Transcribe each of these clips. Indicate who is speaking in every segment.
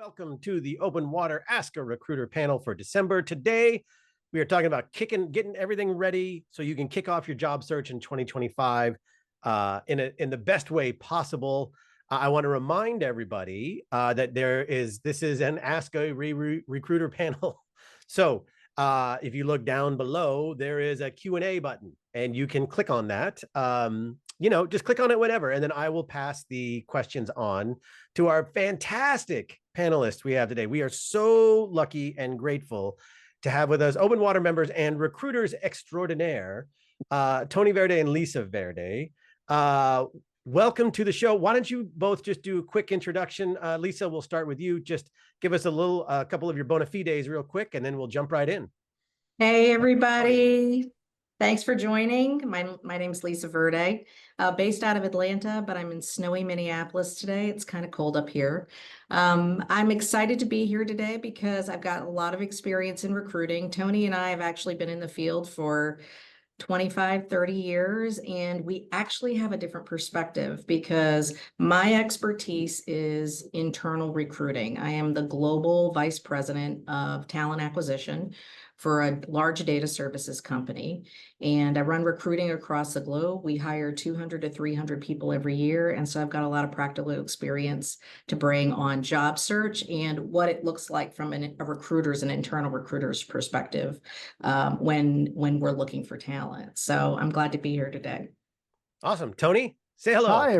Speaker 1: welcome to the Open Water Ask a Recruiter panel for December. Today, we are talking about getting everything ready so you can kick off your job search in 2025 in the best way possible. I want to remind everybody that this is an Ask a Recruiter panel. So if you look down below, there is a Q&A button, and you can click on that. Just click on it, whatever, and then I will pass the questions on to our fantastic panelists we have today. We are so lucky and grateful to have with us Open Water members and recruiters extraordinaire, Tony Verde and Lisa Verde. Welcome to the show. Why don't you both just do a quick introduction? Lisa, we'll start with you. Just give us a couple of your bona fides real quick, and then we'll jump right in.
Speaker 2: Hey, everybody. Thanks for joining. My name's Lisa Verde, based out of Atlanta, but I'm in snowy Minneapolis today. It's kind of cold up here. I'm excited to be here today because I've got a lot of experience in recruiting. Tony and I have actually been in the field for 25, 30 years, and we actually have a different perspective because my expertise is internal recruiting. I am the global vice president of talent acquisition for a large data services company, and I run recruiting across the globe. We hire 200 to 300 people every year, and so I've got a lot of practical experience to bring on job search and what it looks like from a recruiter's and internal recruiter's perspective when we're looking for talent. So I'm glad to be here today.
Speaker 1: Awesome. Tony, say hello.
Speaker 3: Hi,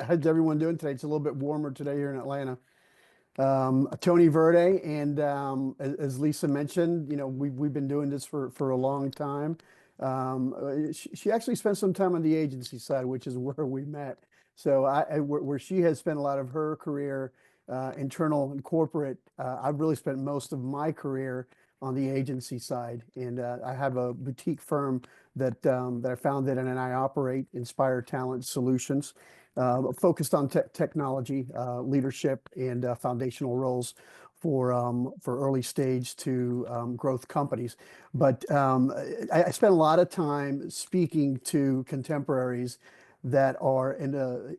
Speaker 3: how's everyone doing today? It's a little bit warmer today here in Atlanta. Tony Verde, and as Lisa mentioned, we've been doing this for a long time. She actually spent some time on the agency side, which is where we met. So where she has spent a lot of her career, internal and corporate, I've really spent most of my career on the agency side, and I have a boutique firm that I founded and I operate, Inspire Talent Solutions. Focused on technology, leadership, and foundational roles for early stage to growth companies. But I spent a lot of time speaking to contemporaries that are in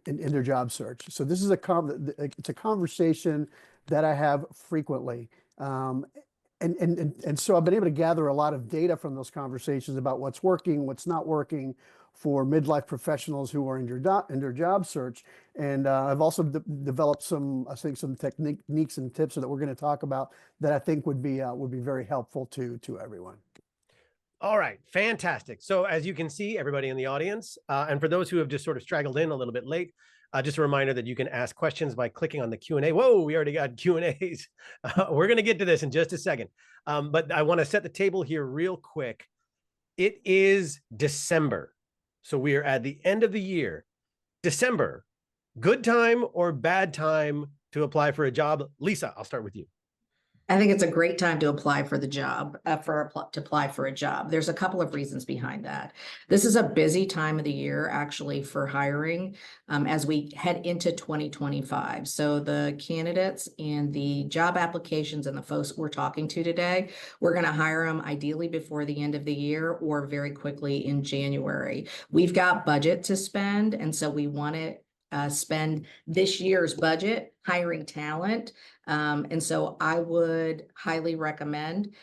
Speaker 3: their job search. So this is it's a conversation that I have frequently. And so I've been able to gather a lot of data from those conversations about what's working, what's not working for midlife professionals who are in their job search. And I've also developed some techniques and tips that we're going to talk about that I think would be very helpful to everyone.
Speaker 1: All right, fantastic. So as you can see, everybody in the audience, and for those who have just sort of straggled in a little bit late, just a reminder that you can ask questions by clicking on the Q&A. Whoa, we already got Q&As. We're going to get to this in just a second. But I want to set the table here real quick. It is December. So we are at the end of the year. December, good time or bad time to apply for a job? Lisa, I'll start with you.
Speaker 2: I think it's a great time to apply for the job, to apply for a job. There's a couple of reasons behind that. This is a busy time of the year, actually, for hiring as we head into 2025. So the candidates and the job applications and the folks we're talking to today, we're going to hire them ideally before the end of the year or very quickly in January. We've got budget to spend, and so we want to spend this year's budget hiring talent. And so I would highly recommend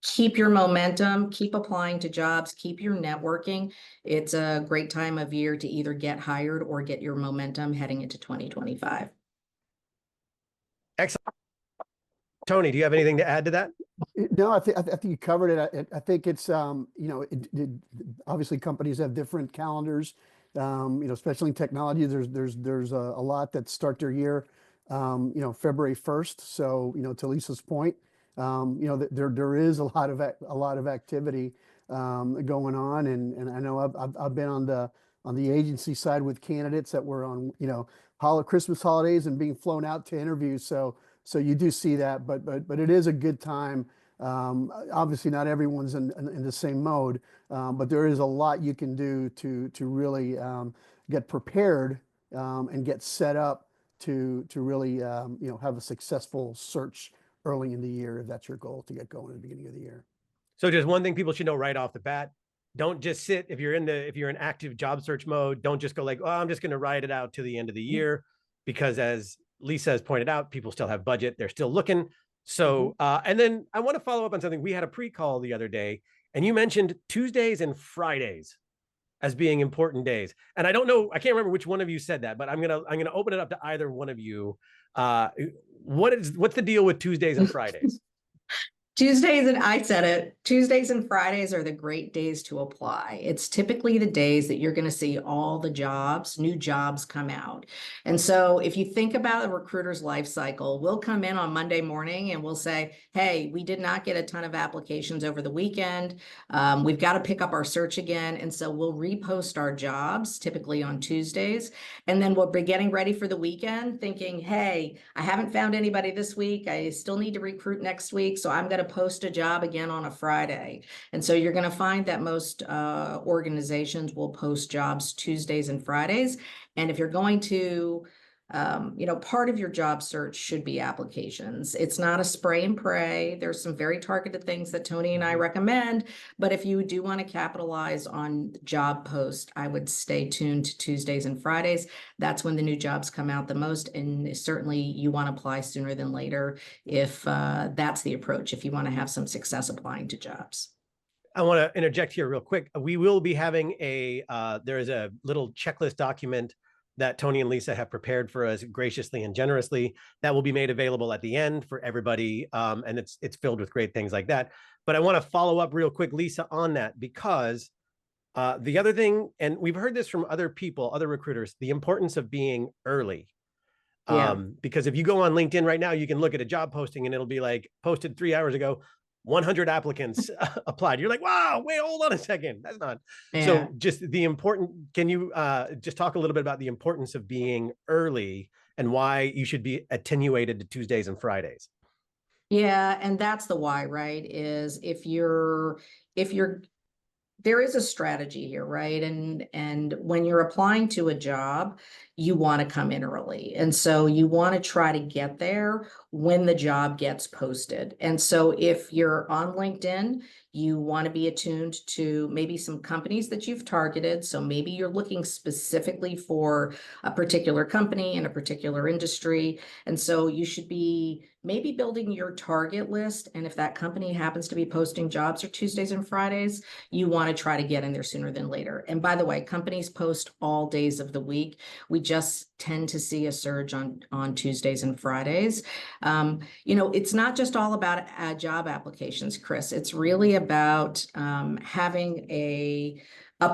Speaker 2: keep your momentum, keep applying to jobs, keep your networking. It's a great time of year to either get hired or get your momentum heading into 2025.
Speaker 1: Excellent. Tony, do you have anything to add to that?
Speaker 3: No, I think you covered it. I think it's obviously companies have different calendars. Especially in technology, there's a lot that start their year, February 1st. So, to Lisa's point, there is a lot of activity going on, and I know I've been on the agency side with candidates that were on Christmas holidays and being flown out to interviews. So you do see that, but it is a good time. Obviously, not everyone's in the same mode, but there is a lot you can do to really get prepared and get set up to really have a successful search early in the year, if that's your goal, to get going at the beginning of the year.
Speaker 1: So just one thing people should know right off the bat: don't just sit if you're in active job search mode. Don't just go like, oh, I'm just going to ride it out to the end of the year, because as Lisa has pointed out, people still have budget. They're still looking. So, and then I want to follow up on something. We had a pre-call the other day, and you mentioned Tuesdays and Fridays as being important days. And I don't know, I can't remember which one of you said that, but I'm gonna open it up to either one of you. What's the deal with Tuesdays and Fridays?
Speaker 2: Tuesdays, and I said it, Tuesdays and Fridays are the great days to apply. It's typically the days that you're going to see all the jobs, new jobs come out. And so if you think about a recruiter's life cycle, we'll come in on Monday morning and we'll say, hey, we did not get a ton of applications over the weekend. We've got to pick up our search again. And so we'll repost our jobs typically on Tuesdays. And then we'll be getting ready for the weekend thinking, hey, I haven't found anybody this week. I still need to recruit next week. So I'm going to post a job again on a Friday. And so you're going to find that most organizations will post jobs Tuesdays and Fridays. And if you're going to, part of your job search should be applications. It's not a spray and pray. There's some very targeted things that Tony and I recommend. But if you do want to capitalize on job posts, I would stay tuned to Tuesdays and Fridays. That's when the new jobs come out the most. And certainly you want to apply sooner than later if that's the approach, if you want to have some success applying to jobs.
Speaker 1: I want to interject here real quick. We will be having there is a little checklist document that Tony and Lisa have prepared for us graciously and generously that will be made available at the end for everybody. And it's filled with great things like that. But I want to follow up real quick, Lisa, on that, because the other thing, and we've heard this from other people, other recruiters, the importance of being early. Because if you go on LinkedIn right now, you can look at a job posting and it'll be like posted 3 hours ago, 100 applicants applied. You're like, wow, wait, hold on a second. That's not.
Speaker 2: Yeah.
Speaker 1: So just the important, can you just talk a little bit about the importance of being early and why you should be attenuated to Tuesdays and Fridays?
Speaker 2: Yeah, and that's the why, right? Is if you're there is a strategy here, right? And when you're applying to a job, you want to come in early. And so you want to try to get there when the job gets posted. And so if you're on LinkedIn, you want to be attuned to maybe some companies that you've targeted. So maybe you're looking specifically for a particular company in a particular industry. And so you should be maybe building your target list. And if that company happens to be posting jobs or Tuesdays and Fridays, you want to try to get in there sooner than later. And by the way, companies post all days of the week. We just tend to see a surge on Tuesdays and Fridays. It's not just all about job applications, Chris. It's really about having a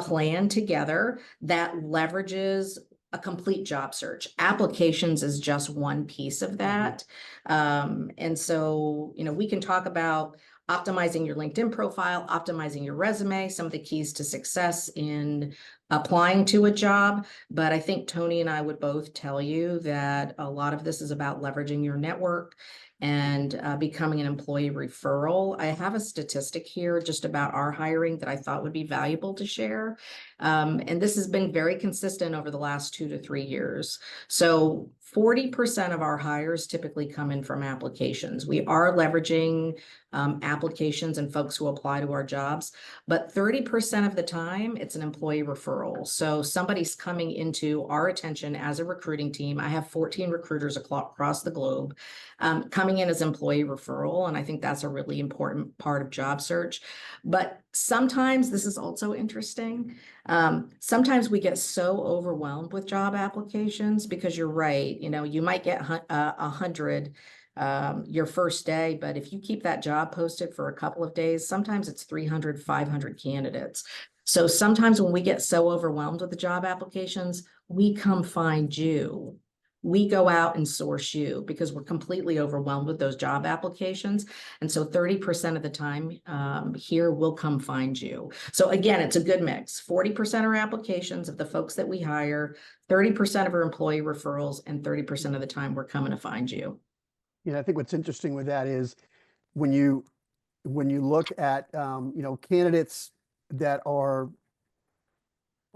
Speaker 2: plan together that leverages a complete job search. Applications is just one piece of that. And so, we can talk about optimizing your LinkedIn profile, optimizing your resume, some of the keys to success in applying to a job. But I think Tony and I would both tell you that a lot of this is about leveraging your network and becoming an employee referral. I have a statistic here just about our hiring that I thought would be valuable to share. And this has been very consistent over the last 2 to 3 years. So 40% of our hires typically come in from applications. We are leveraging applications and folks who apply to our jobs, but 30% of the time it's an employee referral. So somebody's coming into our attention as a recruiting team. I have 14 recruiters across the globe coming in as employee referral. And I think that's a really important part of job search. But sometimes this is also interesting. Sometimes we get so overwhelmed with job applications because you're right. You might get 100 your first day, but if you keep that job posted for a couple of days, sometimes it's 300, 500 candidates. So sometimes when we get so overwhelmed with the job applications, we come find you. We go out and source you because we're completely overwhelmed with those job applications. And so 30% of the time here we'll come find you. So again, it's a good mix. 40% are applications of the folks that we hire, 30% of our employee referrals, and 30% of the time we're coming to find you.
Speaker 3: I think what's interesting with that is when you look at candidates that are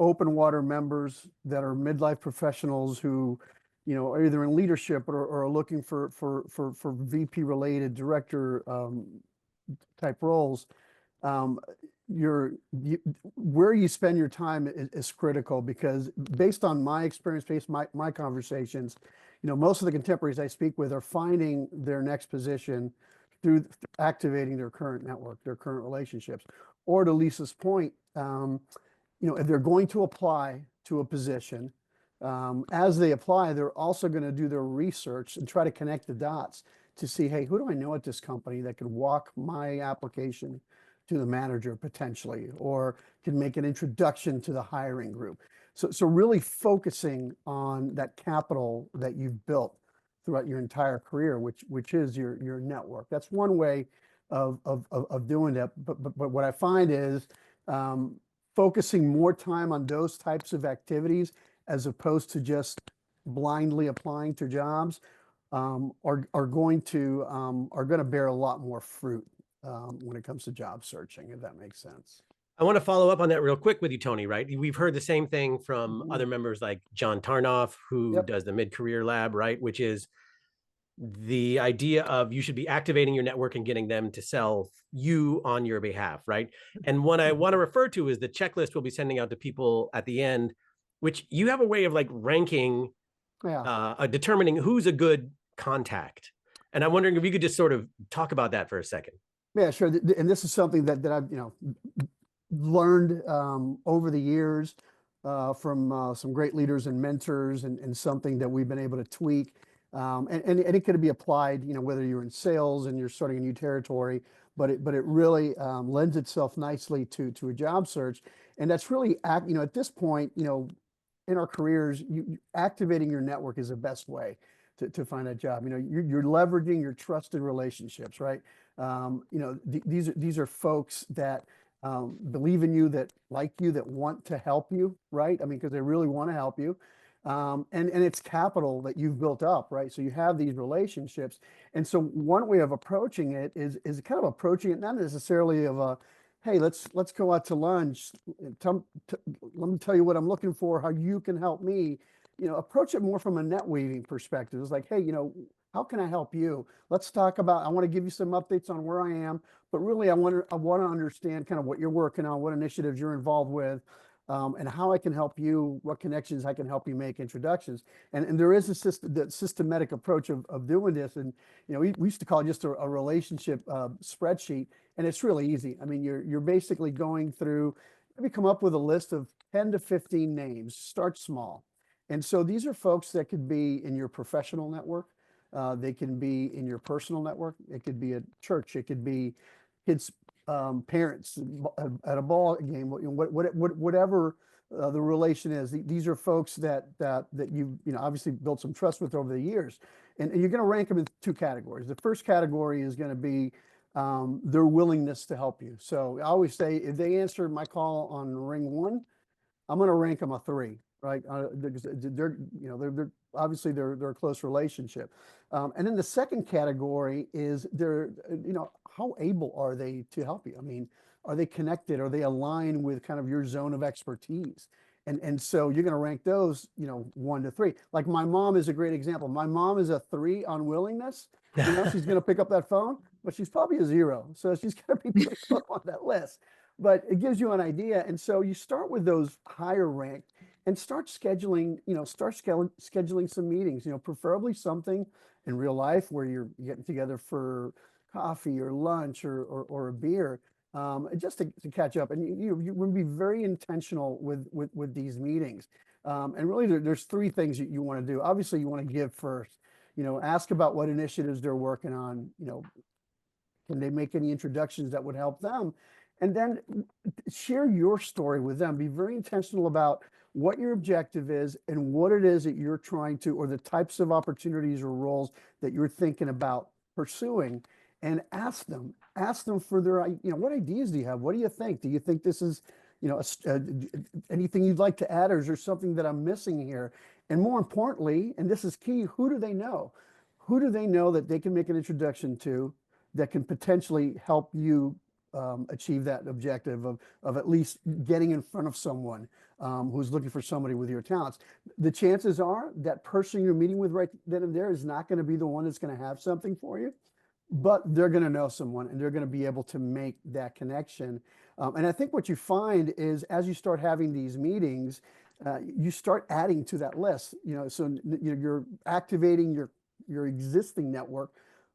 Speaker 3: OpenWater members, that are midlife professionals who are either in leadership or are looking for VP related director type roles. Where you spend your time is critical, because based on my experience, based on my conversations, most of the contemporaries I speak with are finding their next position through activating their current network, their current relationships. Or to Lisa's point, if they're going to apply to a position, as they apply, they're also going to do their research and try to connect the dots to see, hey, who do I know at this company that could walk my application to the manager potentially, or can make an introduction to the hiring group. So really focusing on that capital that you've built throughout your entire career, which is your network. That's one way of doing that. But what I find is focusing more time on those types of activities as opposed to just blindly applying to jobs are going to bear a lot more fruit when it comes to job searching, if that makes sense.
Speaker 1: I want to follow up on that real quick with you, Tony, right? We've heard the same thing from other members like John Tarnoff, who does the Mid-Career Lab, right? Which is the idea of you should be activating your network and getting them to sell you on your behalf, right? And what I want to refer to is the checklist we'll be sending out to people at the end, which you have a way of like ranking, determining who's a good contact. And I'm wondering if you could just sort of talk about that for a second.
Speaker 3: Yeah, sure. And this is something that I've learned over the years from some great leaders and mentors, and something that we've been able to tweak. And it could be applied, whether you're in sales and you're starting a new territory, but it really lends itself nicely to a job search. And that's really, at this point, in our careers, activating your network is the best way to find a job. You're leveraging your trusted relationships, right? These are folks that believe in you, that like you, that want to help you, right? I mean, because they really want to help you. And it's capital that you've built up, right? So you have these relationships. And so one way of approaching it is kind of approaching it not necessarily of a, hey, let's go out to lunch. Let me tell you what I'm looking for, how you can help me. Approach it more from a net weaving perspective. It's like, hey, how can I help you? Let's talk about, I want to give you some updates on where I am, but really I want to understand kind of what you're working on, what initiatives you're involved with, and how I can help you, what connections I can help you make, introductions. And there is a systematic approach of doing this. And, we used to call it just a relationship spreadsheet, and it's really easy. I mean, you're basically going through, maybe come up with a list of 10 to 15 names, start small. And so these are folks that could be in your professional network. They can be in your personal network. It could be a church. It could be kids, parents at a ball game. Whatever the relation is. These are folks that you've obviously built some trust with over the years, and you're going to rank them in two categories. The first category is going to be their willingness to help you. So I always say, if they answer my call on ring 1, I'm going to rank them a 3. Right, they're obviously they're a close relationship, and then the second category is how able are they to help you? I mean, are they connected? Are they aligned with kind of your zone of expertise? And so you're going to rank those 1 to 3. Like my mom is a great example. My mom is a 3 on willingness. She's going to pick up that phone, but she's probably a 0. So she's going to be put on that list. But it gives you an idea, and so you start with those higher ranked. And start scheduling some meetings, preferably something in real life where you're getting together for coffee or lunch or a beer, just to catch up. And you will be very intentional with these meetings. And really there's 3 things you want to do. Obviously you want to give first, ask about what initiatives they're working on, can they make any introductions that would help them? And then share your story with them. Be very intentional about what your objective is and what it is that you're trying to, or the types of opportunities or roles that you're thinking about pursuing, and ask them for their, what ideas do you have? What do you think? Do you think this is, anything you'd like to add, or is there something that I'm missing here? And more importantly, and this is key, who do they know? Who do they know that they can make an introduction to that can potentially help you achieve that objective of at least getting in front of someone who's looking for somebody with your talents? The chances are that person you're meeting with right then and there is not going to be the one that's going to have something for you, but they're going to know someone and they're going to be able to make that connection. And I think what you find is, as you start having these meetings, you start adding to that list. So you're activating your existing network,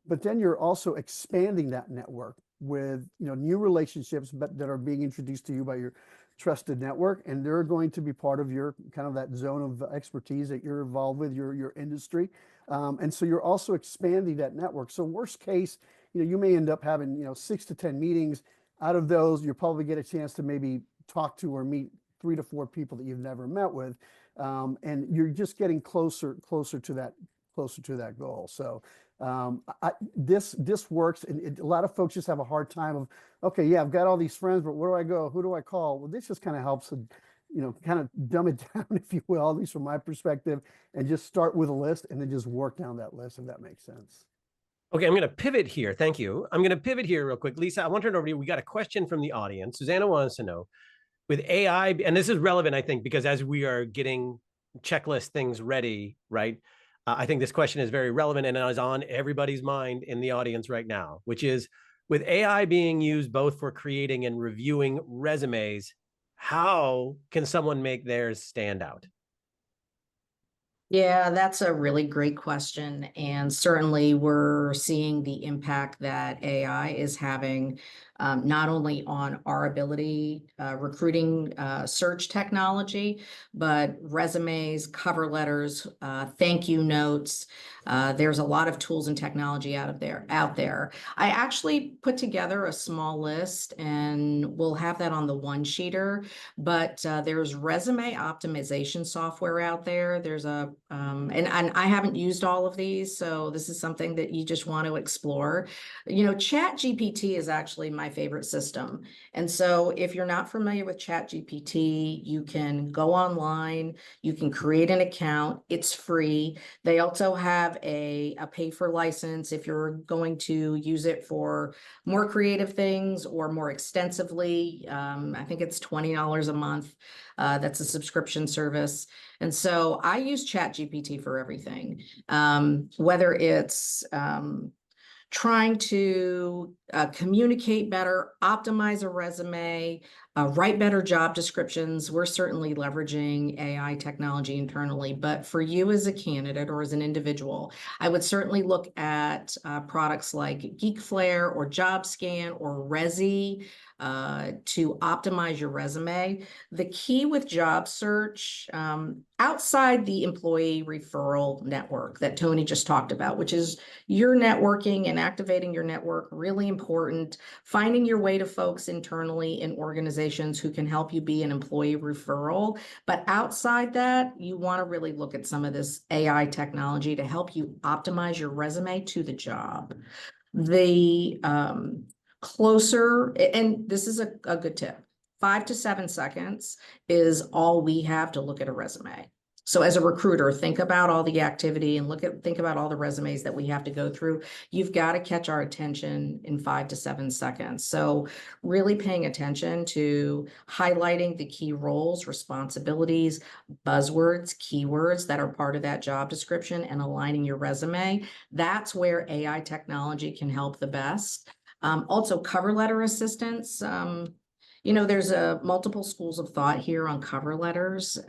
Speaker 3: but then you're also expanding that network with new relationships, but that are being introduced to you by your trusted network, and they're going to be part of your kind of that zone of expertise that you're involved with, your industry. And so you're also expanding that network. So worst case, you may end up having 6 to 10 meetings. Out of those, you'll probably get a chance to maybe talk to or meet 3 to 4 people that you've never met with, and you're just getting closer to that goal. So this works, and a lot of folks just have a hard time of, okay, yeah, I've got all these friends, but where do I go? Who do I call? Well, this just kind of helps, kind of dumb it down, if you will, at least from my perspective, and just start with a list and then just work down that list, if that makes sense.
Speaker 1: Okay, I'm going to pivot here. Thank you. I'm going to pivot here real quick. Lisa, I want to turn over to you. We got a question from the audience. Susanna wants to know, with AI, and this is relevant, I think, because as we are getting checklist things ready, right? I think this question is very relevant and is on everybody's mind in the audience right now, which is, with AI being used both for creating and reviewing resumes, how can someone make theirs stand out?
Speaker 2: Yeah, that's a really great question. And certainly we're seeing the impact that AI is having, not only on our ability, recruiting search technology, but resumes, cover letters, thank you notes. There's a lot of tools and technology out there. I actually put together a small list, and we'll have that on the one-sheeter, but there's resume optimization software out there. There's and I haven't used all of these, so this is something that you just want to explore. ChatGPT is actually my favorite system. And so if you're not familiar with ChatGPT, you can go online, you can create an account, it's free. They also have a pay for license if you're going to use it for more creative things or more extensively. I think it's $20 a month. That's a subscription service. And so I use ChatGPT for everything, whether it's trying to communicate better, optimize a resume, write better job descriptions. We're certainly leveraging AI technology internally, but for you as a candidate or as an individual, I would certainly look at products like GeekFlare or JobScan or Resi to optimize your resume. The key with job search, outside the employee referral network that Tony just talked about, which is your networking and activating your network, really important. Finding your way to folks internally in organizations who can help you be an employee referral. But outside that, you want to really look at some of this AI technology to help you optimize your resume to the job. The closer, and this is a good tip, 5 to 7 seconds is all we have to look at a resume. So as a recruiter, think about all the activity and think about all the resumes that we have to go through. You've got to catch our attention in 5 to 7 seconds. So really paying attention to highlighting the key roles, responsibilities, buzzwords, keywords that are part of that job description, and aligning your resume. That's where AI technology can help the best. Also, cover letter assistance. There's multiple schools of thought here on cover letters.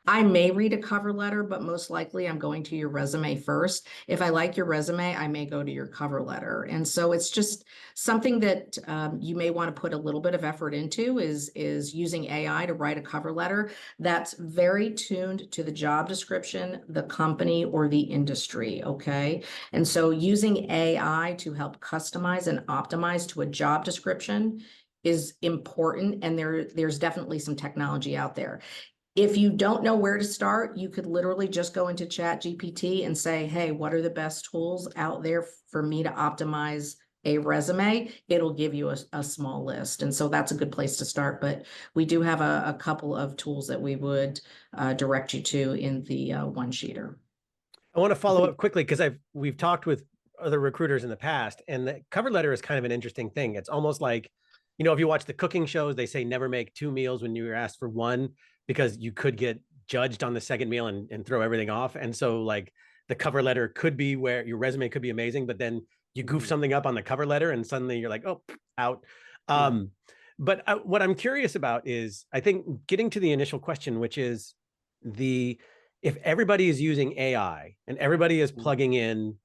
Speaker 2: I may read a cover letter, but most likely I'm going to your resume first. If I like your resume, I may go to your cover letter. And so it's just something that you may want to put a little bit of effort into is using AI to write a cover letter that's very tuned to the job description, the company, or the industry, okay? And so using AI to help customize and optimize to a job description is important, and there's definitely some technology out there. If you don't know where to start, you could literally just go into ChatGPT and say, hey, what are the best tools out there for me to optimize a resume? It'll give you a small list. And so that's a good place to start. But we do have a couple of tools that we would direct you to in the one-sheeter.
Speaker 1: I want to follow up quickly because we've talked with other recruiters in the past, and the cover letter is kind of an interesting thing. It's almost like, if you watch the cooking shows, they say never make 2 meals when you're asked for one, because you could get judged on the second meal and throw everything off. And so like the cover letter could be where your resume could be amazing, but then you goof something up on the cover letter and suddenly you're like, oh, out. But what I'm curious about is, I think getting to the initial question, which is if everybody is using AI and everybody is plugging in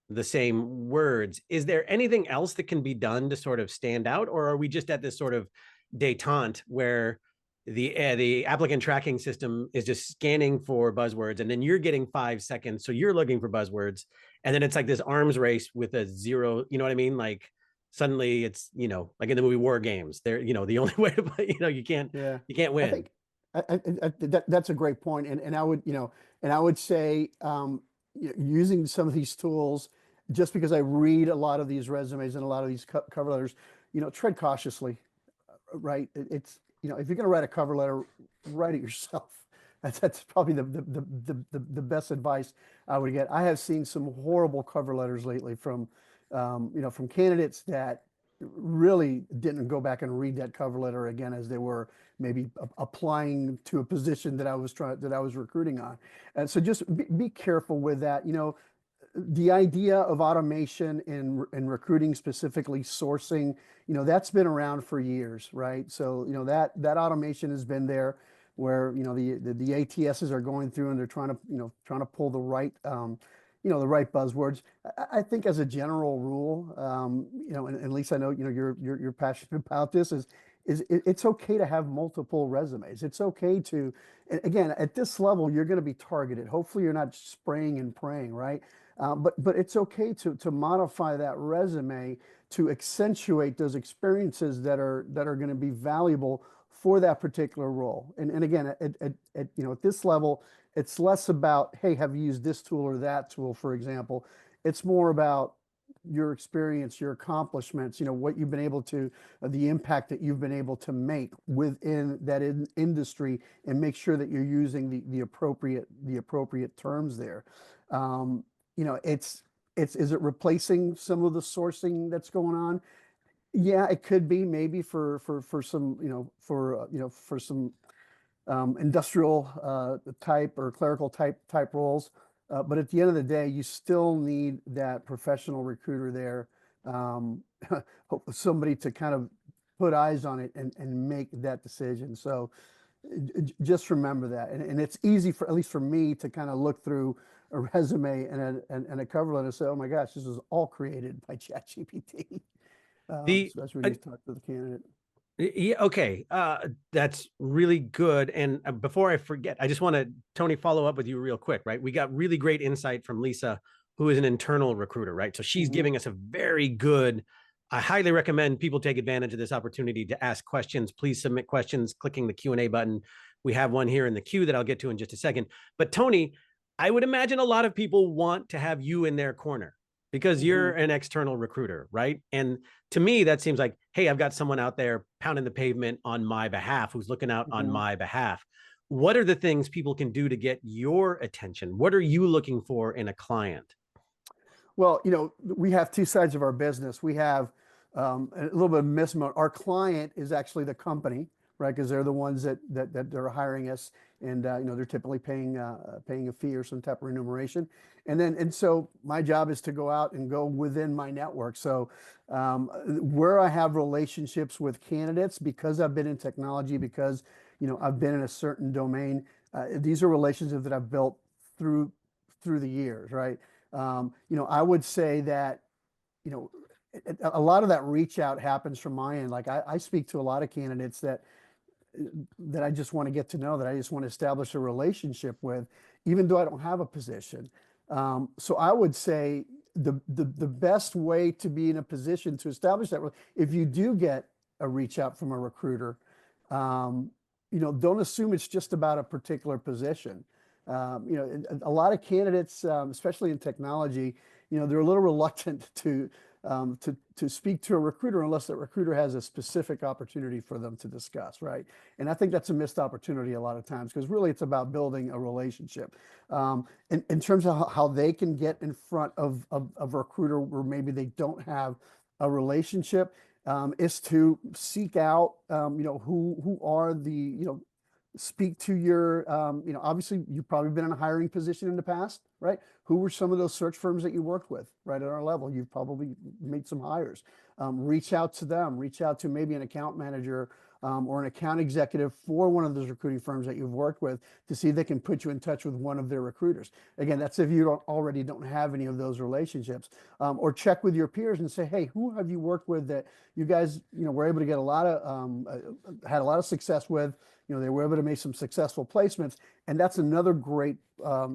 Speaker 1: the same words, is there anything else that can be done to sort of stand out? Or are we just at this sort of detente where the applicant tracking system is just scanning for buzzwords, and then you're getting 5 seconds, so you're looking for buzzwords, and then it's like this arms race with a zero, you know what I mean? Like suddenly it's, like in the movie War Games, they're, the only way to play, you can't
Speaker 3: I
Speaker 1: win.
Speaker 3: think that's a great point. And I would, and I would say, using some of these tools, just because I read a lot of these resumes and a lot of these cover letters, tread cautiously, right? It's, if you're going to write a cover letter, write it yourself. That's probably the best advice I would get. I have seen some horrible cover letters lately from, from candidates that really didn't go back and read that cover letter again as they were maybe applying to a position that I was recruiting on. And so just be careful with that. The idea of automation in recruiting, specifically sourcing, that's been around for years, right? So, that automation has been there where, the ATSs are going through and they're trying to pull the right, the right buzzwords. I think as a general rule, and at least I know, you're passionate about this, is it's okay to have multiple resumes. It's okay to, and again, at this level, you're going to be targeted. Hopefully you're not spraying and praying, right? But it's okay to modify that resume to accentuate those experiences that are going to be valuable for that particular role. And again, at this level, it's less about, hey, have you used this tool or that tool, for example. It's more about your experience, your accomplishments, what you've been able to, the impact that you've been able to make within that industry, and make sure that you're using the appropriate terms there. Is it replacing some of the sourcing that's going on? Yeah, it could be, maybe for some, for some industrial type or clerical type roles. But at the end of the day, you still need that professional recruiter there, somebody to kind of put eyes on it and make that decision. So just remember that. And it's easy, for at least for me, to kind of look through a resume and a cover letter and say, oh my gosh, this was all created by ChatGPT. So that's when you talk to the candidate.
Speaker 1: Yeah, okay. That's really good. And before I forget, I just want to, Tony, follow up with you real quick, right? We got really great insight from Lisa, who is an internal recruiter, right? So she's giving us a very good, I highly recommend people take advantage of this opportunity to ask questions. Please submit questions, clicking the Q&A button. We have one here in the queue that I'll get to in just a second. But Tony, I would imagine a lot of people want to have you in their corner because you're an external recruiter, right? And to me, that seems like, hey, I've got someone out there pounding the pavement on my behalf, who's looking out on my behalf. What are the things people can do to get your attention? What are you looking for in a client?
Speaker 3: Well, we have two sides of our business. We have a little bit of misnomer. Our client is actually the company, right? Because they're the ones that are hiring us, and they're typically paying a fee or some type of remuneration. And so my job is to go out and go within my network. So where I have relationships with candidates, because I've been in technology, because I've been in a certain domain, these are relationships that I've built through the years, right? I would say that a lot of that reach out happens from my end. Like I speak to a lot of candidates that I just want to get to know, that I just want to establish a relationship with, even though I don't have a position. So I would say the best way to be in a position to establish that, if you do get a reach out from a recruiter, don't assume it's just about a particular position. A lot of candidates, especially in technology, they're a little reluctant to speak to a recruiter unless that recruiter has a specific opportunity for them to discuss, right? And I think that's a missed opportunity a lot of times, because really it's about building a relationship. In terms of how they can get in front of a recruiter where maybe they don't have a relationship, is to seek out, who are the, speak to your, obviously you've probably been in a hiring position in the past, right? Who were some of those search firms that you worked with, right, at our level? You've probably made some hires. Reach out to them, reach out to maybe an account manager or an account executive for one of those recruiting firms that you've worked with to see if they can put you in touch with one of their recruiters. Again, that's if you already don't have any of those relationships. Or check with your peers and say, hey, who have you worked with that you guys, were able to get a lot of, had a lot of success with, they were able to make some successful placements. And that's another great, a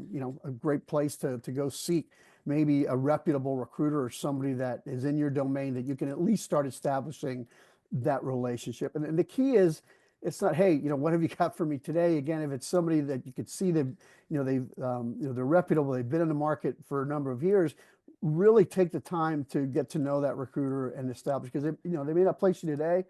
Speaker 3: great place to go seek maybe a reputable recruiter or somebody that is in your domain that you can at least start establishing that relationship. And the key is, it's not, hey, what have you got for me today? Again, if it's somebody that you could see they've, they're reputable, they've been in the market for a number of years, really take the time to get to know that recruiter and establish, because they may not place you today,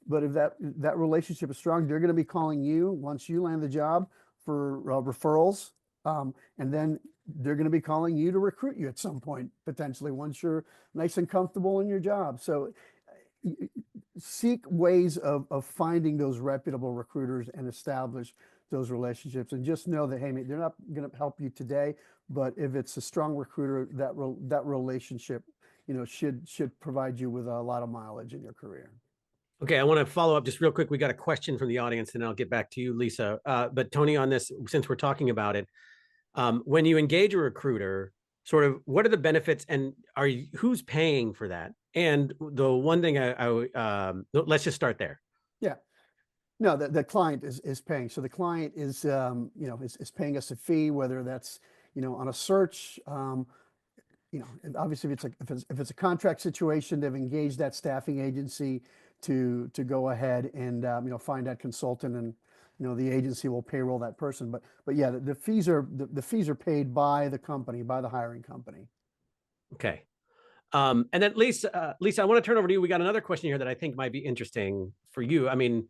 Speaker 3: but if that relationship is strong, they're going to be calling you once you land the job for referrals, and then they're going to be calling you to recruit you at some point, potentially, once you're nice and comfortable in your job. So seek ways of finding those reputable recruiters and establish those relationships, and just know that, hey, mate, they're not going to help you today, but if it's a strong recruiter, that relationship, should provide you with a lot of mileage in your career.
Speaker 1: Okay, I want to follow up just real quick. We got a question from the audience, and I'll get back to you, Lisa. But Tony, on this, since we're talking about it, when you engage a recruiter, sort of what are the benefits, and who's paying for that? And the one thing let's just start there.
Speaker 3: Yeah. No, the client is paying. So the client is, is paying us a fee, whether that's, on a search, obviously if it's a contract situation, they've engaged that staffing agency to go ahead and, find that consultant, and, the agency will payroll that person. But yeah, the fees are paid by the company, by the hiring company.
Speaker 1: Okay. And then Lisa, I want to turn over to you. We got another question here that I think might be interesting for you. I mean,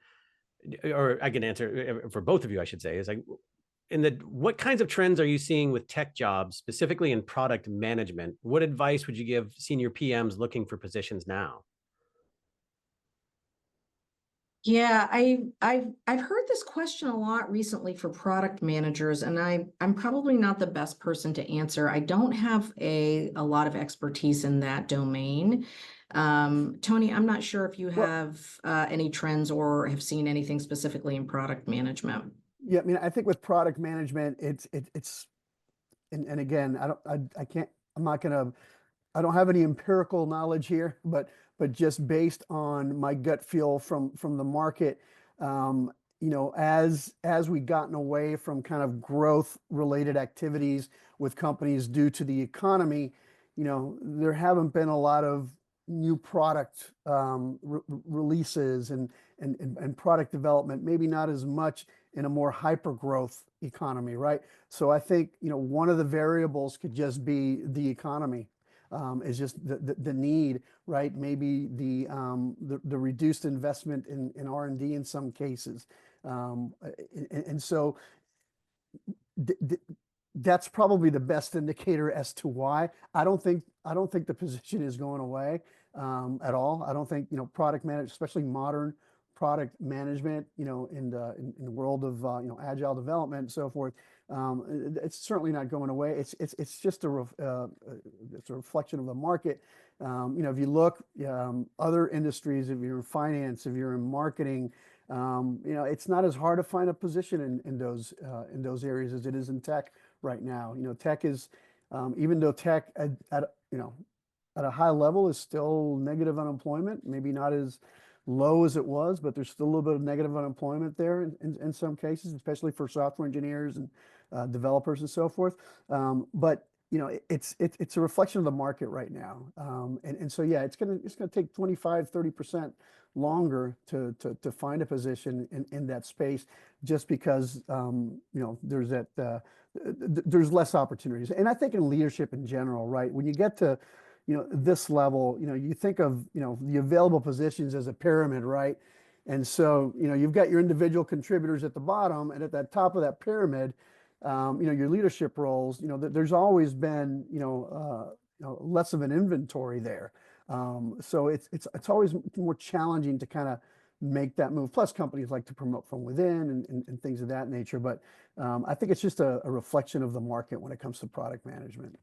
Speaker 1: or I can answer for both of you, I should say, is like, what kinds of trends are you seeing with tech jobs, specifically in product management? What advice would you give senior PMs looking for positions now?
Speaker 2: Yeah, I've heard this question a lot recently for product managers, and I'm probably not the best person to answer. I don't have a lot of expertise in that domain. Tony, I'm not sure if you have any trends or have seen anything specifically in product management.
Speaker 3: Yeah, I mean, I think with product management, it's and again, I don't have any empirical knowledge here, but just based on my gut feel from the market, as we gotten away from kind of growth related activities with companies due to the economy, there haven't been a lot of new product releases and product development, maybe not as much in a more hyper growth economy, right? So I think, one of the variables could just be the economy. Is just the need, right? Maybe the reduced investment in R&D in some cases, and so that's probably the best indicator as to why. I don't think the position is going away at all. I don't think product management, especially modern product management, in the world of agile development and so forth. It's certainly not going away. It's just a reflection of the market. If you look, other industries, if you're in finance, if you're in marketing, it's not as hard to find a position in those areas as it is in tech right now. Tech is, even though tech at a high level is still negative unemployment, maybe not as low as it was, but there's still a little bit of negative unemployment there in some cases, especially for software engineers and developers and so forth. But it's a reflection of the market right now. And so, yeah, it's gonna take 25-30% longer to find a position in that space, just because there's less opportunities. And I think in leadership in general, right? When you get to this level, you think of, the available positions as a pyramid, right? And so, you've got your individual contributors at the bottom, and at the top of that pyramid, your leadership roles, there's always been, less of an inventory there. So it's always more challenging to kind of make that move. Plus, companies like to promote from within and things of that nature. But I think it's just a reflection of the market when it comes to product management.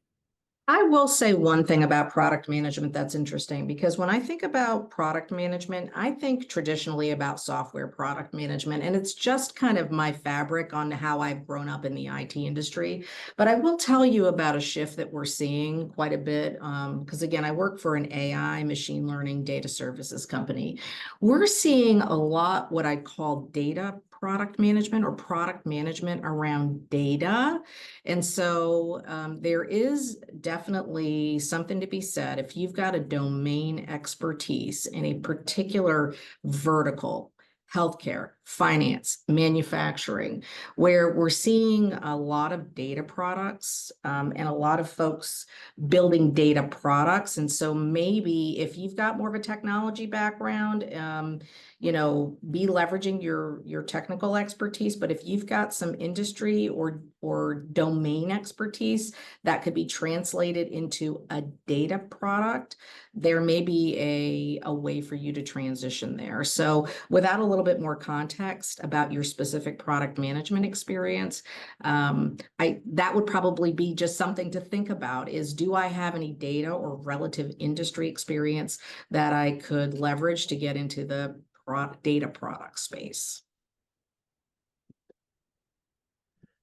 Speaker 2: I will say one thing about product management that's interesting, because when I think about product management, I think traditionally about software product management, and it's just kind of my fabric on how I've grown up in the IT industry. But I will tell you about a shift that we're seeing quite a bit, because again, I work for an AI machine learning data services company. We're seeing a lot what I call data product management or product management around data. And so there is definitely something to be said if you've got a domain expertise in a particular vertical, healthcare, finance, manufacturing, where we're seeing a lot of data products and a lot of folks building data products. And so maybe if you've got more of a technology background, be leveraging your technical expertise. But if you've got some industry or domain expertise that could be translated into a data product, there may be a way for you to transition there. So without a little bit more context about your specific product management experience, that would probably be just something to think about is, do I have any data or relative industry experience that I could leverage to get into the data product space?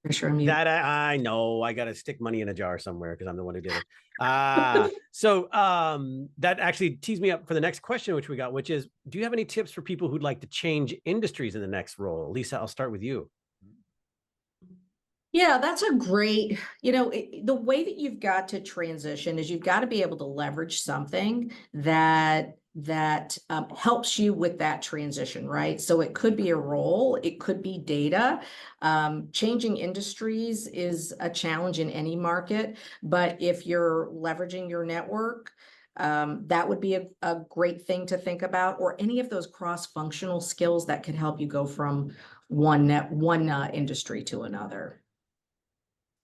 Speaker 1: That I know I got to stick money in a jar somewhere because I'm the one who did it. So that actually tees me up for the next question, which we got, which is, do you have any tips for people who'd like to change industries in the next role? Lisa, I'll start with you.
Speaker 2: Yeah, that's a great, the way that you've got to transition is you've got to be able to leverage something that helps you with that transition, right? So it could be a role, it could be data. Changing industries is a challenge in any market, but if you're leveraging your network, that would be a great thing to think about, or any of those cross-functional skills that could help you go from one industry to another.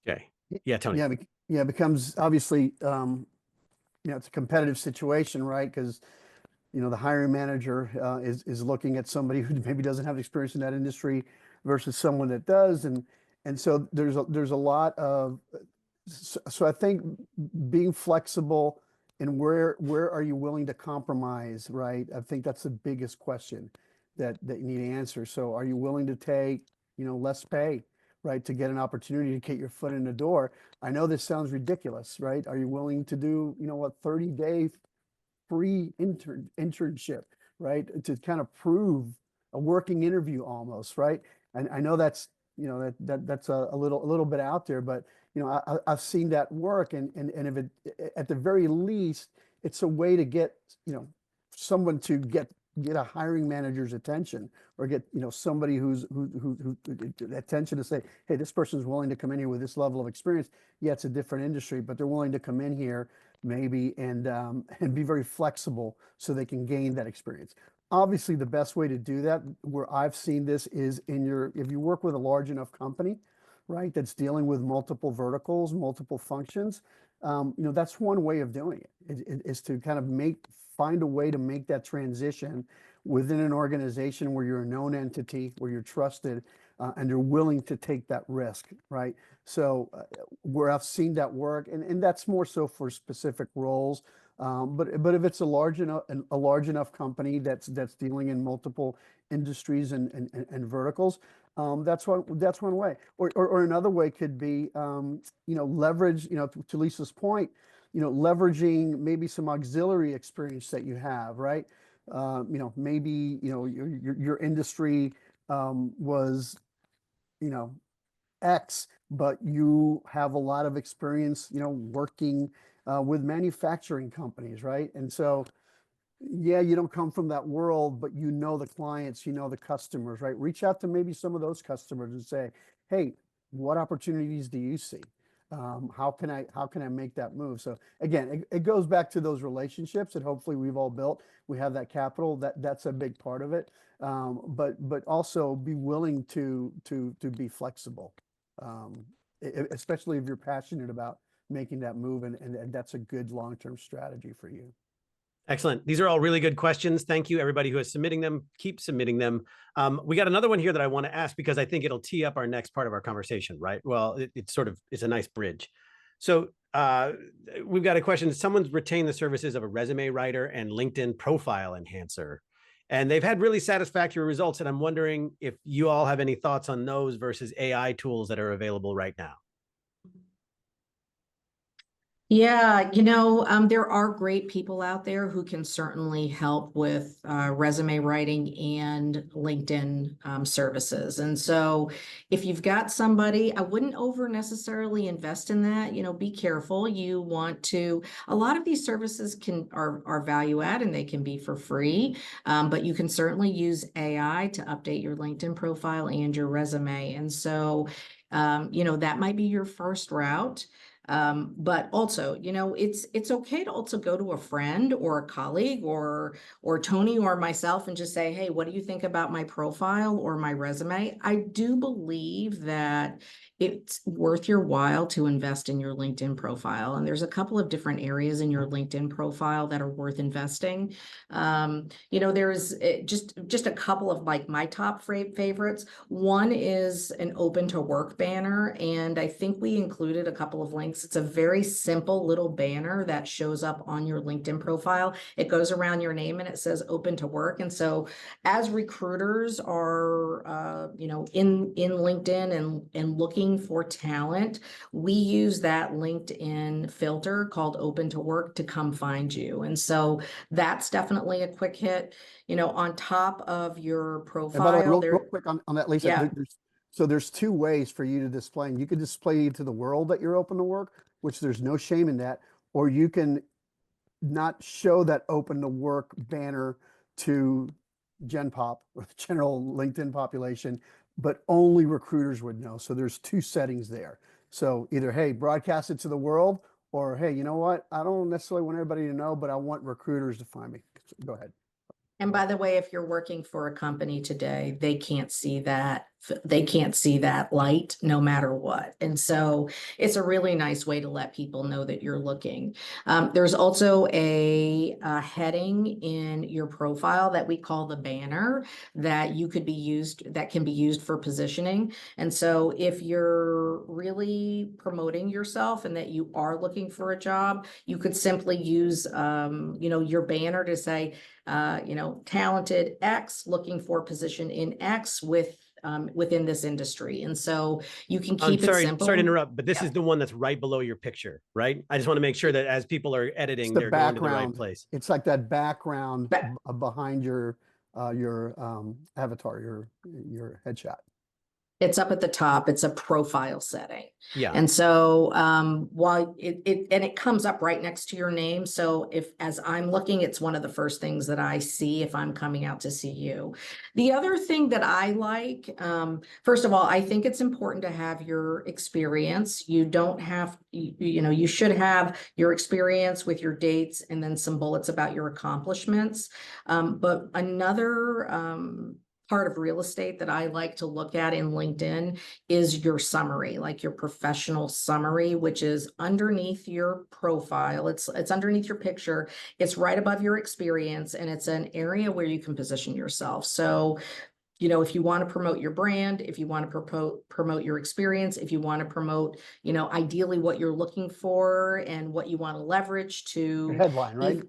Speaker 1: Okay. Yeah, Tony.
Speaker 3: Yeah, it becomes obviously, it's a competitive situation, right? Because, the hiring manager is looking at somebody who maybe doesn't have experience in that industry versus someone that does. And so there's a lot of, so I think being flexible and where are you willing to compromise, right? I think that's the biggest question that you need to answer. So are you willing to take, less pay, right, to get an opportunity to get your foot in the door? I know this sounds ridiculous, right? Are you willing to do, 30-day free internship, right, to kind of prove a working interview almost, right? And I know that's, that's a little bit out there, but I've seen that work, and if it, at the very least, it's a way to get someone to get a hiring manager's attention, or get somebody who attention to say, hey, this person's willing to come in here with this level of experience. Yeah, it's a different industry, but they're willing to come in here maybe and be very flexible so they can gain that experience. Obviously, the best way to do that, where I've seen this, is if you work with a large enough company, right, that's dealing with multiple verticals, multiple functions. That's one way of doing it, is to kind of find a way to make that transition within an organization where you're a known entity, where you're trusted, and you're willing to take that risk, right? So where I've seen that work, and that's more so for specific roles, but if it's a large enough company that's dealing in multiple industries and verticals, that's one way. Or another way could be, leverage, to Lisa's point, leveraging maybe some auxiliary experience that you have, right? Maybe, your industry was, X, but you have a lot of experience, working with manufacturing companies, right? And so, yeah, you don't come from that world, but the clients, the customers, right? Reach out to maybe some of those customers and say, hey, what opportunities do you see? How can I make that move? So again, it goes back to those relationships that hopefully we've all built. We have that capital, that's a big part of it. But also be willing to be flexible, especially if you're passionate about making that move, and that's a good long-term strategy for you.
Speaker 1: Excellent. These are all really good questions. Thank you, everybody who is submitting them. Keep submitting them. We got another one here that I want to ask because I think it'll tee up our next part of our conversation, right? Well, it's a nice bridge. So we've got a question. Someone's retained the services of a resume writer and LinkedIn profile enhancer, and they've had really satisfactory results. And I'm wondering if you all have any thoughts on those versus AI tools that are available right now.
Speaker 2: Yeah, there are great people out there who can certainly help with resume writing and LinkedIn services. And so if you've got somebody, I wouldn't over necessarily invest in that. Be careful. You want to, a lot of these services are value add and they can be for free, but you can certainly use AI to update your LinkedIn profile and your resume. And so, that might be your first route. But also, it's okay to also go to a friend or a colleague or Tony or myself and just say, hey, what do you think about my profile or my resume? I do believe that it's worth your while to invest in your LinkedIn profile. And there's a couple of different areas in your LinkedIn profile that are worth investing. There's just a couple of like my top favorites. One is an open to work banner. And I think we included a couple of links. It's a very simple little banner that shows up on your LinkedIn profile. It goes around your name and it says open to work. And so as recruiters are, in LinkedIn and looking for talent, we use that LinkedIn filter called open to work to come find you. And so that's definitely a quick hit, on top of your profile.
Speaker 3: And by the way, real quick on that, Lisa,
Speaker 2: Yeah.
Speaker 3: there's two ways for you to display. And you could display to the world that you're open to work, which there's no shame in that, or you can not show that open to work banner to Gen Pop or the general LinkedIn population, but only recruiters would know. So there's two settings there. So either, hey, broadcast it to the world, or hey, you know what? I don't necessarily want everybody to know, but I want recruiters to find me. Go ahead.
Speaker 2: And by the way, if you're working for a company today, they can't see that light no matter what. And so it's a really nice way to let people know that you're looking. There's also a heading in your profile that we call the banner that can be used for positioning. And so if you're really promoting yourself and that you are looking for a job, you could simply use, your banner to say, talented X looking for position in X within this industry. And so you can keep it simple.
Speaker 1: Sorry to interrupt, but this is the one that's right below your picture, right? I just want to make sure that as people are editing, they're going to the right place.
Speaker 3: It's like that background behind your avatar, your headshot.
Speaker 2: It's up at the top. It's a profile setting.
Speaker 1: Yeah.
Speaker 2: And so while it comes up right next to your name. So as I'm looking, it's one of the first things that I see if I'm coming out to see you. The other thing that I like, first of all, I think it's important to have your experience. You don't have, you should have your experience with your dates and then some bullets about your accomplishments. But another part of real estate that I like to look at in LinkedIn is your summary, like your professional summary, which is underneath your profile. It's underneath your picture. It's right above your experience, and it's an area where you can position yourself. So, if you want to promote your brand, if you want to promote your experience, if you want to promote, ideally what you're looking for and what you want to leverage to
Speaker 3: Your headline, right?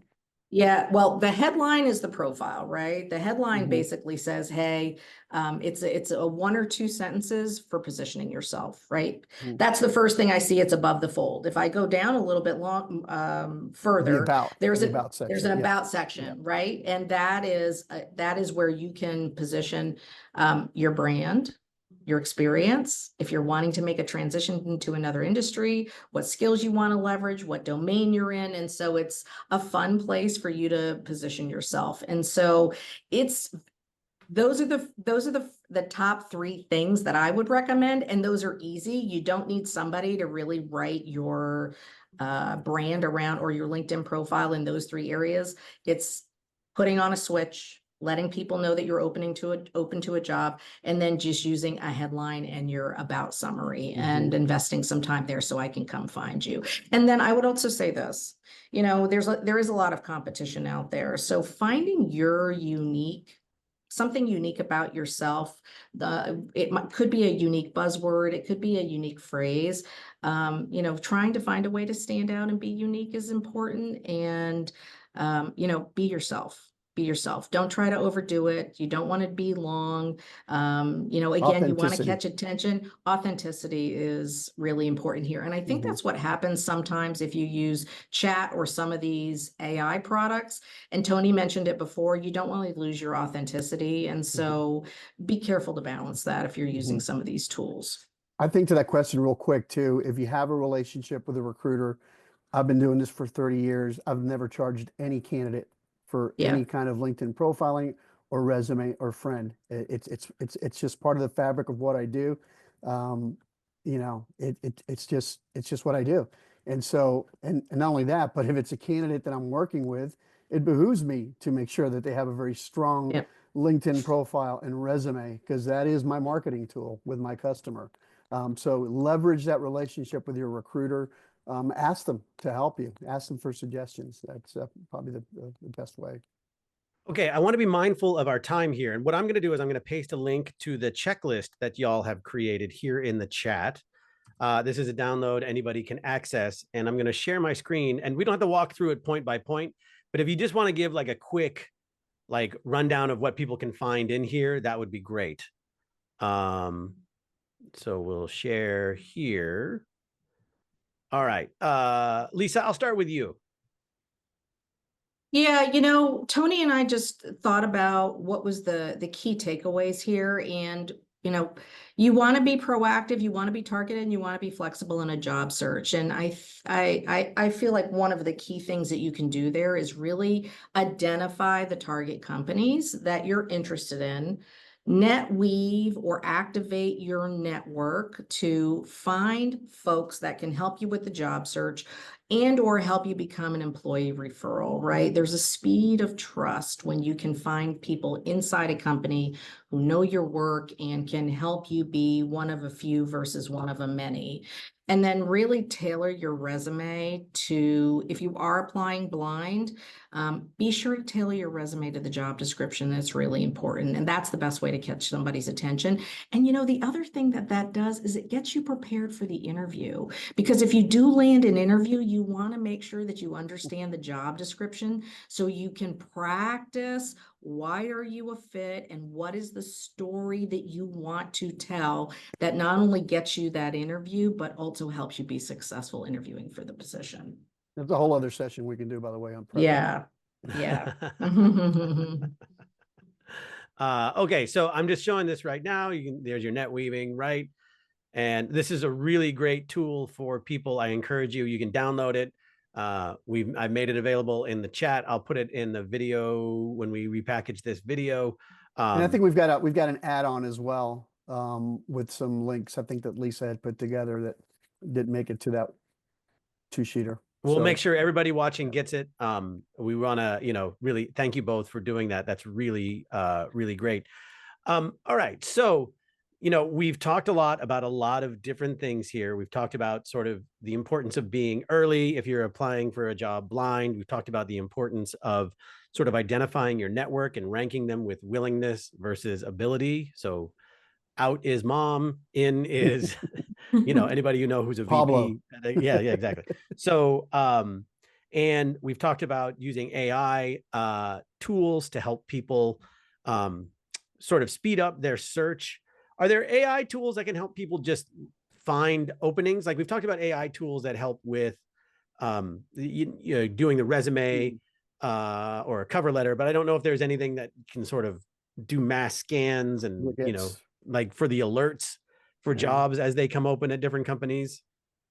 Speaker 2: Yeah, well, the headline is the profile, right? The headline basically says, hey, it's a 1 or 2 sentences for positioning yourself, right? That's the first thing I see. It's above the fold. If I go down a little bit further, there's an about section, right? And that is where you can position your brand, your experience, if you're wanting to make a transition into another industry, what skills you want to leverage, what domain you're in. And so it's a fun place for you to position yourself. And so those are the top 3 things that I would recommend. And those are easy. You don't need somebody to really write your brand around or your LinkedIn profile in those 3 areas. It's putting on a switch, letting people know that you're open to a job, and then just using a headline and your about summary and investing some time there so I can come find you. And then I would also say this, you know, there is a lot of competition out there. So finding your something unique about yourself, could be a unique buzzword, it could be a unique phrase. You know, trying to find a way to stand out and be unique is important. And you know, be yourself. Be yourself. Don't try to overdo it. You don't want to be long. You know, again, you want to
Speaker 3: Authenticity.
Speaker 2: catch attention. Authenticity is really important here. And I think that's what happens sometimes if you use chat or some of these AI products. And Tony mentioned it before, you don't want to lose your authenticity. And so be careful to balance that if you're using some of these tools.
Speaker 3: I think to that question real quick too, if you have a relationship with a recruiter, I've been doing this for 30 years. I've never charged any candidate for
Speaker 2: Yeah.
Speaker 3: any kind of LinkedIn profiling or resume or friend. It's just part of the fabric of what I do. You know, it's just what I do. And so, and not only that, but if it's a candidate that I'm working with, it behooves me to make sure that they have a very strong
Speaker 2: Yep.
Speaker 3: LinkedIn profile and resume, because that is my marketing tool with my customer. So leverage that relationship with your recruiter. Ask them to help you. Ask them for suggestions. That's probably the best way.
Speaker 1: Okay, I want to be mindful of our time here. And what I'm going to do is I'm going to paste a link to the checklist that y'all have created here in the chat. This is a download anybody can access, and I'm going to share my screen. And we don't have to walk through it point by point, but if you just want to give like a quick rundown of what people can find in here, that would be great. So we'll share here. All right. Lisa, I'll start with you.
Speaker 2: Yeah, you know, Tony and I just thought about what was the key takeaways here. And, you know, you want to be proactive, you want to be targeted, and you want to be flexible in a job search. And I feel like one of the key things that you can do there is really identify the target companies that you're interested in, net weave or activate your network to find folks that can help you with the job search and or help you become an employee referral, right? There's a speed of trust when you can find people inside a company who know your work and can help you be one of a few versus one of a many. And then really tailor your resume to, if you are applying blind, be sure to tailor your resume to the job description. That's really important. And that's the best way to catch somebody's attention. And you know, the other thing that does is it gets you prepared for the interview. Because if you do land an interview, you want to make sure that you understand the job description so you can practice why are you a fit and what is the story that you want to tell that not only gets you that interview, but also helps you be successful interviewing for the position.
Speaker 3: There's a whole other session we can do, by the way, on prep.
Speaker 2: Yeah. Yeah.
Speaker 1: Okay, so I'm just showing this right now. There's your net weaving, right? And this is a really great tool for people. I encourage you, you can download it. I've made it available in the chat. I'll put it in the video when we repackage this video.
Speaker 3: And I think we've got an add-on as well, with some links I think that Lisa had put together that didn't make it to that 2-sheeter.
Speaker 1: We'll make sure everybody watching gets it. We want to, you know, really thank you both for doing that. That's really, really great. All right. So, you know, we've talked a lot about a lot of different things here. We've talked about sort of the importance of being early if you're applying for a job blind. We've talked about the importance of sort of identifying your network and ranking them with willingness versus ability. So out is mom, in is, you know, anybody you know who's a
Speaker 3: Pablo.
Speaker 1: VP. Yeah, exactly. So, and we've talked about using AI tools to help people sort of speed up their search. Are there AI tools that can help people just find openings? Like we've talked about AI tools that help with you know, doing the resume or a cover letter, but I don't know if there's anything that can sort of do mass scans and, you know, like for the alerts for jobs as they come open at different companies.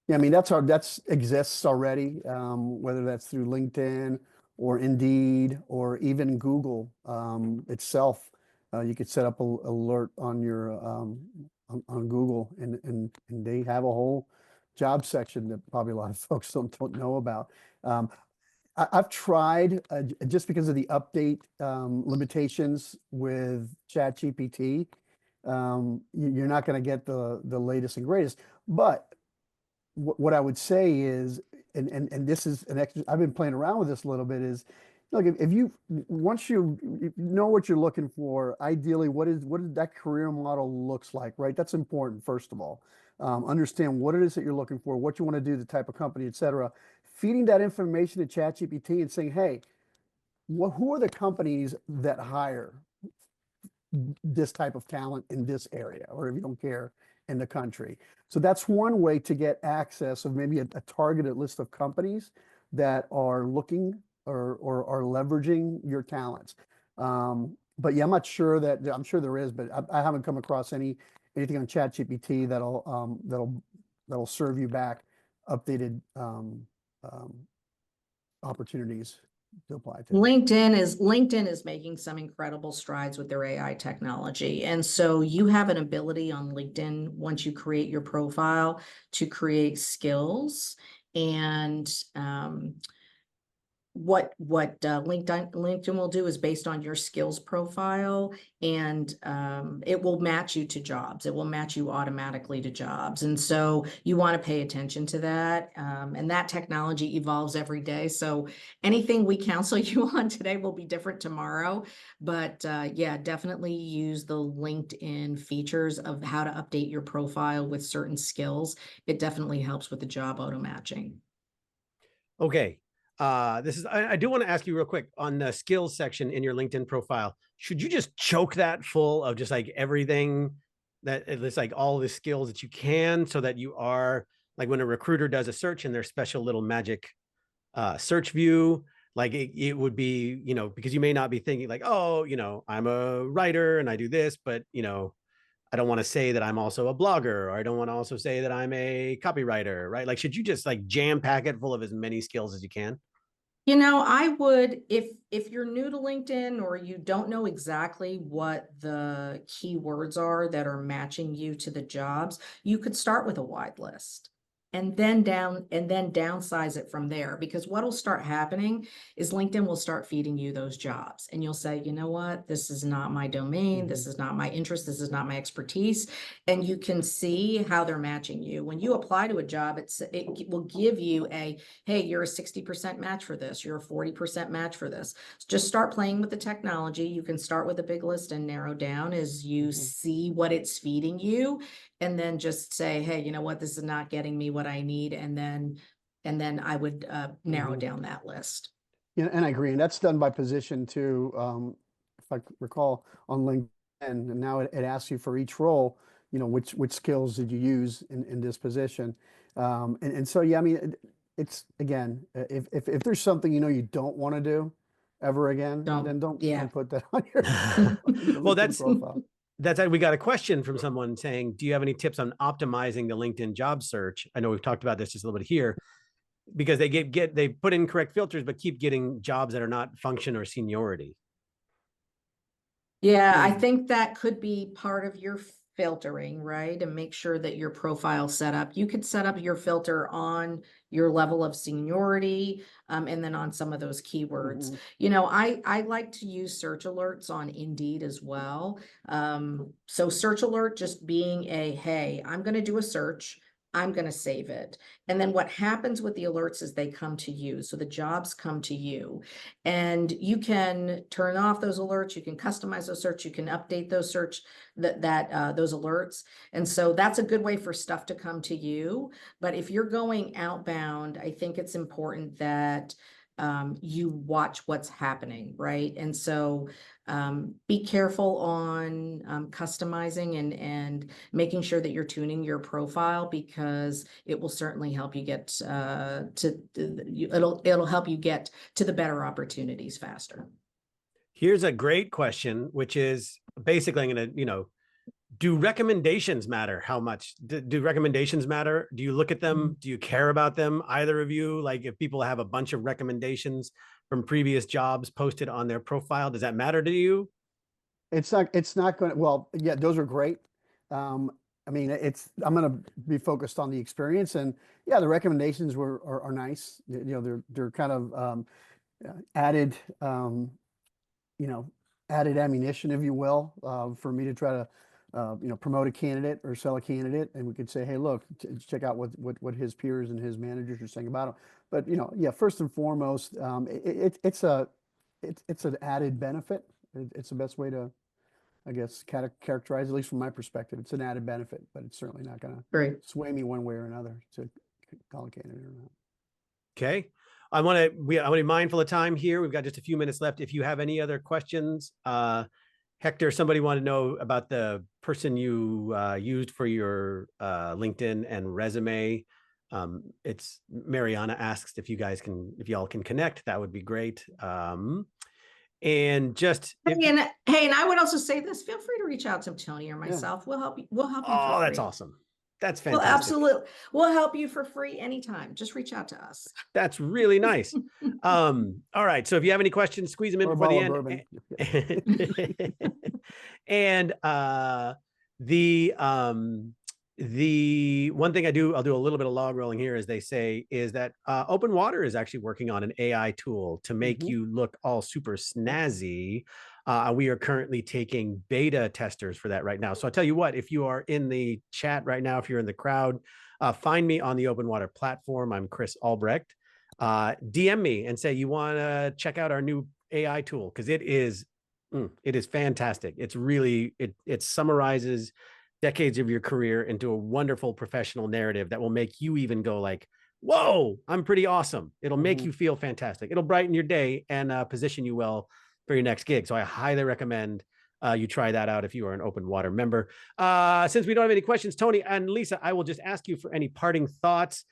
Speaker 3: Yeah, I mean, that's exists already, whether that's through LinkedIn or Indeed or even Google itself. You could set up an alert on your on Google, and they have a whole job section that probably a lot of folks don't know about. I've tried just because of the update limitations with ChatGPT. You're not going to get the latest and greatest. But what I would say is, and this is an extra, I've been playing around with this a little bit, is look, if you once you know what you're looking for, ideally what is that career model looks like, right? That's important, first of all. Understand what it is that you're looking for, what you want to do, the type of company, et cetera. Feeding that information to ChatGPT and saying, hey, who are the companies that hire this type of talent in this area, or if you don't care, in the country. So that's one way to get access of maybe a targeted list of companies that are looking or are leveraging your talents. But yeah, I'm not sure that, I'm sure there is, but I haven't come across anything on ChatGPT that'll serve you back updated opportunities to apply to.
Speaker 2: LinkedIn is making some incredible strides with their AI technology. And so you have an ability on LinkedIn, once you create your profile, to create skills. And what LinkedIn will do is based on your skills profile, and it will match you to jobs. It will match you automatically to jobs. And so you want to pay attention to that. And that technology evolves every day. So anything we counsel you on today will be different tomorrow. But yeah, definitely use the LinkedIn features of how to update your profile with certain skills. It definitely helps with the job auto matching.
Speaker 1: Okay. I do want to ask you real quick on the skills section in your LinkedIn profile. Should you just choke that full of just like everything that it's like all the skills that you can, so that you are like when a recruiter does a search in their special little magic search view, like it would be, you know, because you may not be thinking like, oh, you know, I'm a writer and I do this, but you know, I don't want to say that I'm also a blogger, or I don't want to also say that I'm a copywriter, right? Like, should you just like jam pack it full of as many skills as you can?
Speaker 2: You know, I would, if you're new to LinkedIn or you don't know exactly what the keywords are that are matching you to the jobs, you could start with a wide list and then downsize it from there. Because what'll start happening is LinkedIn will start feeding you those jobs, and you'll say, you know what, this is not my domain, this is not my interest, this is not my expertise. And you can see how they're matching you. When you apply to a job, it will give you a, hey, you're a 60% match for this, you're a 40% match for this. Just start playing with the technology. You can start with a big list and narrow down as you see what it's feeding you, and then just say, hey, you know what, this is not getting me what I need. And then I would narrow down that list.
Speaker 3: Yeah, and I agree. And that's done by position too. If I recall on LinkedIn, and now it asks you for each role, you know, which skills did you use in this position? And so, yeah, I mean, it's again, if there's something, you know, you don't want to do ever again, then don't put that on your,
Speaker 1: Well,
Speaker 3: LinkedIn profile.
Speaker 1: we got a question from someone saying, do you have any tips on optimizing the LinkedIn job search? I know we've talked about this just a little bit here, because they put in correct filters, but keep getting jobs that are not function or seniority.
Speaker 2: Yeah, I think that could be part of your filtering, right? And make sure that your profile set up. You could set up your filter on your level of seniority, and then on some of those keywords. You know, I like to use search alerts on Indeed as well. So search alert just being a, hey, I'm going to do a search, I'm going to save it. And then what happens with the alerts is they come to you. So the jobs come to you, and you can turn off those alerts. You can customize those search. You can update those search those alerts. And so that's a good way for stuff to come to you. But if you're going outbound, I think it's important that you watch what's happening, right? And so be careful on customizing and making sure that you're tuning your profile, because it will certainly help you get it'll help you get to the better opportunities faster.
Speaker 1: Here's a great question, which is basically, I'm going to, you know, do recommendations matter? How much do recommendations matter? Do you look at them? Do you care about them? Either of you? Like if people have a bunch of recommendations from previous jobs posted on their profile, does that matter to you?
Speaker 3: It's not going to, well, yeah, those are great. I mean, I'm going to be focused on the experience, and yeah, the recommendations are nice. You know, they're kind of added, you know, added ammunition, if you will, for me to try to, you know, promote a candidate or sell a candidate, and we could say, hey, look, check out what his peers and his managers are saying about him. But you know, yeah, first and foremost, it's an added benefit. It's the best way to, I guess, characterize, at least from my perspective. It's an added benefit, but it's certainly not going to
Speaker 2: Great.
Speaker 3: sway me one way or another to call a candidate or not.
Speaker 1: Okay. I want to be mindful of time here. We've got just a few minutes left. If you have any other questions, Hector, somebody wanted to know about the person you used for your LinkedIn and resume. It's Mariana asks if y'all can connect. That would be great. And just
Speaker 2: and I would also say this: feel free to reach out to Tony or myself. Yeah. We'll help you. We'll help you.
Speaker 1: Oh, that's awesome. That's fantastic.
Speaker 2: Well, absolutely. We'll help you for free anytime. Just reach out to us.
Speaker 1: That's really nice. All right. So if you have any questions, squeeze them in before the end. And the one thing I'll do a little bit of log rolling here, as they say, is that OpenWater is actually working on an AI tool to make you look all super snazzy. We are currently taking beta testers for that right now. So I'll tell you what, if you are in the chat right now, if you're in the crowd, find me on the OpenWater platform. I'm Chris Albrecht. DM me and say you want to check out our new AI tool, because it is fantastic. It's really, it summarizes decades of your career into a wonderful professional narrative that will make you even go like, whoa, I'm pretty awesome. It'll make you feel fantastic. It'll brighten your day and position you well for your next gig. So I highly recommend you try that out if you are an OpenWater member. Since we don't have any questions, Tony and Lisa, I will just ask you for any parting thoughts.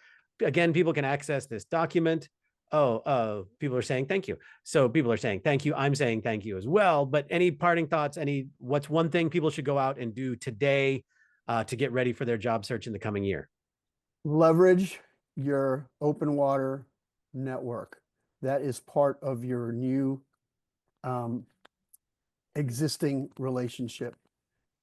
Speaker 1: Again, people can access this document. People are saying thank you. So people are saying thank you. I'm saying thank you as well. But any parting thoughts? What's one thing people should go out and do today to get ready for their job search in the coming year?
Speaker 3: Leverage your OpenWater network. That is part of your new existing relationships.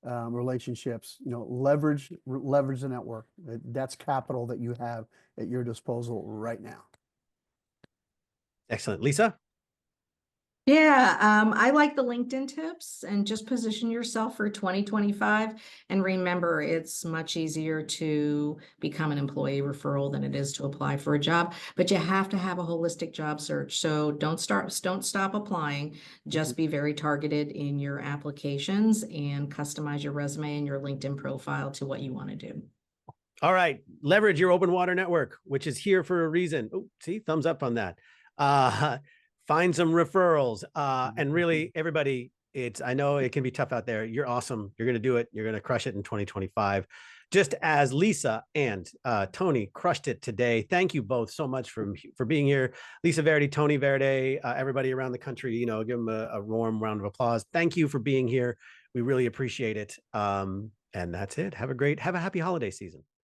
Speaker 3: You know, leverage the network. That's capital that you have at your disposal right now.
Speaker 1: Excellent. Lisa?
Speaker 2: Yeah, I like the LinkedIn tips, and just position yourself for 2025. And remember, it's much easier to become an employee referral than it is to apply for a job, but you have to have a holistic job search. So don't stop applying. Just be very targeted in your applications and customize your resume and your LinkedIn profile to what you want to do. All
Speaker 1: right. Leverage your OpenWater network, which is here for a reason. Oh, see, thumbs up on that. Find some referrals, and really everybody, I know it can be tough out there. You're awesome. You're going to do it. You're going to crush it in 2025. Just as Lisa and Tony crushed it today. Thank you both so much for being here. Lisa Verde, Tony Verde, everybody around the country, you know, give them a warm round of applause. Thank you for being here. We really appreciate it. And that's it. Have a happy holiday season.